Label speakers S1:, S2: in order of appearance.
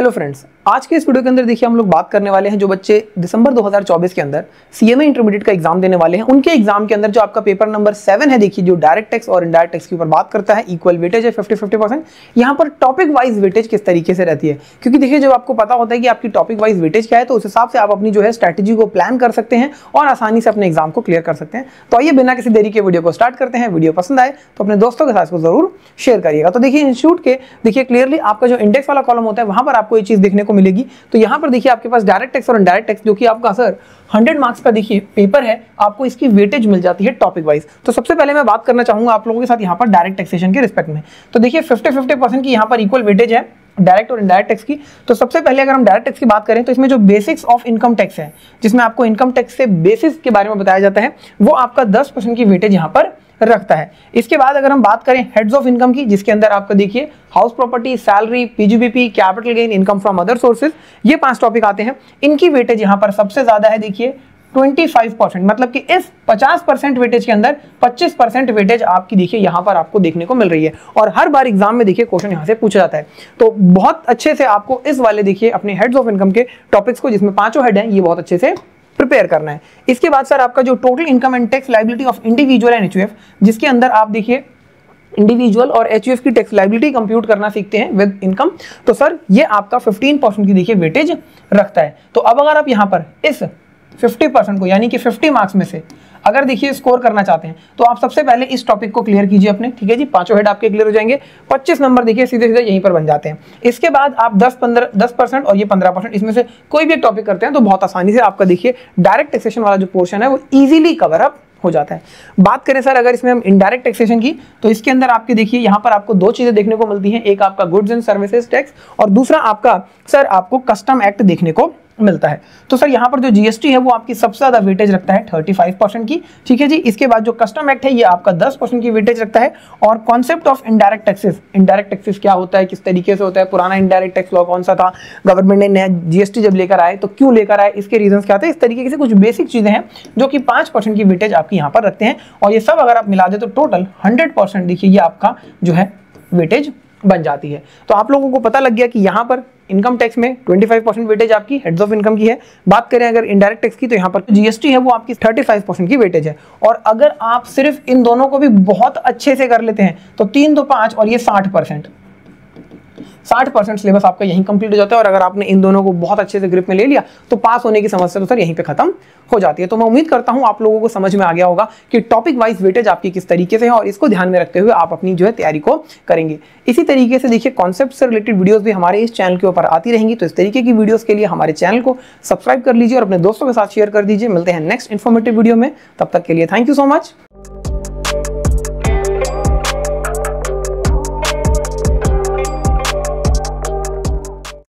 S1: Hello friends, आज के इस वीडियो के अंदर देखिए हम लोग बात करने वाले हैं जो बच्चे दिसंबर 2024 के अंदर सीएमए इंटरमीडिएट का एग्जाम देने वाले हैं उनके एग्जाम के अंदर जो आपका पेपर नंबर 7 है, देखिए जो डायरेक्ट टैक्स और इनडायरेक्ट टैक्स के ऊपर बात करता है। इक्वल वेटेज है 50-50%। यहाँ पर टॉपिक वाइज वेटेज किस तरीके से रहती है, क्योंकि देखिए जब आपको पता होता है कि आपकी टॉपिक वाइज वेटेज क्या है तो उस हिसाब से आप अपनी जो है स्ट्रैटेजी को प्लान कर सकते हैं और आसानी से अपने एग्जाम को क्लियर कर सकते हैं। तो आइए बिना किसी देरी के वीडियो को स्टार्ट करते हैं। वीडियो पसंद आए तो अपने दोस्तों के साथ इसको जरूर शेयर करिएगा। तो देखिए इंस्टीट्यूट के देखिए क्लियरली आपका जो इंडेक्स वाला कॉलम होता है वहां पर आपको ये चीज देखने को मिलेगी। तो यहाँ पर देखिए आपके पास डायरेक्ट टैक्स और इनडायरेक्ट टैक्स जो कि आपका सर 100 मार्क्स का देखिए पेपर है, आपको इसकी वेटेज मिल जाती है टॉपिक वाइज। तो सबसे पहले मैं बात करना चाहूंगा आप लोगों के साथ यहाँ पर डायरेक्ट टैक्सेशन के रिस्पेक्ट में। तो देखिए 50-50% की यहाँ पर इक्वल वेटेज है डायरेक्ट और इनडायरेक्ट टैक्स की। तो सबसे पहले अगर हम डायरेक्ट टैक्स की बात करें तो इसमें जो बेसिक्स ऑफ इनकम टैक्स है, जिसमें आपको इनकम टैक्स से बेसिस के बारे में बताया जाता है, वो आपका 10% की वेटेज यहाँ पर रखता है। इसके बाद अगर हम बात करें हेड्स ऑफ इनकम की, जिसके अंदर आपका देखिए house property, salary, PGBP, capital gain, income from other sources, ये 5 टॉपिक आते हैं। इनकी वेटेज यहाँ पर सबसे ज्यादा है देखिए 25%, मतलब कि इस 50% वेटेज के अंदर 25% वेटेज आपकी देखिए यहाँ पर आपको देखने को मिल रही है। और हर बार एग्जाम में देखिए क्वेश्चन यहाँ से पूछा जाता है। तो बहुत अच्छे से आपको इस वाले देखिए अपने हेड्स ऑफ इनकम के टॉपिक्स को, जिसमें 5 हेड हैं, ये बहुत अच्छे से प्रिपेयर करना है। इसके बाद सर आपका जो total income and tax liability of individual and HUF, जिसके अंदर आप देखिए इंडिविजुअल और एचयूएफ की टैक्स लायबिलिटी कंप्यूट करना सीखते हैं विद इनकम। तो सर ये आपका 15% की देखिए वेटेज रखता है। तो अब अगर आप यहाँ पर इस 50% को, यानी कि 50 मार्क्स में से अगर देखिए स्कोर करना चाहते हैं तो आप सबसे पहले इस टॉपिक को क्लियर कीजिए अपने, ठीक है जी। 5 हेड आपके क्लियर हो जाएंगे, 25 नंबर देखिए सीधे सीधे यहीं पर बन जाते हैं। इसके बाद आप 10% और ये 15% इसमें से कोई भी एक टॉपिक करते हैं तो बहुत आसानी से आपका देखिए डायरेक्ट टैक्सेशन वाला जो पोर्शन है वो इजीली कवर अप हो जाता है। बात करें सर अगर इसमें हम इनडायरेक्ट टैक्सेशन की, तो इसके अंदर आपके देखिए यहाँ पर आपको 2 चीजें देखने को मिलती हैं। एक आपका गुड्स एंड सर्विसेज टैक्स और दूसरा आपका सर आपको कस्टम एक्ट देखने को मिलता है। तो सर यहाँ पर जो जीएसटी है वो आपकी सबसे ज्यादा वेटेज रखता है 35% की, ठीक है जी। इसके बाद जो कस्टम एक्ट है ये आपका 10% की वेटेज रखता है। और कॉन्सेप्ट ऑफ इनडायरेक्ट टैक्सेस क्या होता है, किस तरीके से होता है, पुराना इनडायरेक्ट टैक्स लॉ कौन सा था, गवर्नमेंट ने नया जीएसटी जब लेकर आए तो क्यों लेकर आए, इसके रीजंस क्या थे, इस तरीके से कुछ बेसिक चीजें हैं जो कि 5% की वेटेज आपकी यहाँ पर रखते हैं। और ये सब अगर आप मिला दे तो टोटल 100% देखिए ये आपका जो है वेटेज बन जाती है। तो आप लोगों को पता लग गया कि यहाँ पर इनकम टैक्स में 25% वेटेज आपकी हेड्स ऑफ इनकम की है। बात करें अगर इनडायरेक्ट टैक्स की तो यहाँ पर जीएसटी है वो आपकी 35% की वेटेज है। और अगर आप सिर्फ इन दोनों को भी बहुत अच्छे से कर लेते हैं तो 3 तो 5 और ये 60% सिलेबस आपका यहीं कंप्लीट हो जाता है। और अगर आपने इन दोनों को बहुत अच्छे से ग्रिप में ले लिया तो पास होने की समस्या तो सर यहीं पे खत्म हो जाती है। तो मैं उम्मीद करता हूं आप लोगों को समझ में आ गया होगा कि टॉपिक वाइज वेटेज आपकी किस तरीके से है और इसको ध्यान में रखते हुए आप अपनी जो है तैयारी को करेंगे। इसी तरीके से देखिए कॉन्सेप्ट से रिलेटेड वीडियोस भी हमारे इस चैनल के ऊपर आती रहेंगी। तो इस तरीके की वीडियोस के लिए हमारे चैनल को सब्सक्राइब कर लीजिए और अपने दोस्तों के साथ शेयर कर दीजिए। मिलते हैं नेक्स्ट इन्फॉर्मेटिव वीडियो में, तब तक के लिए थैंक यू सो मच।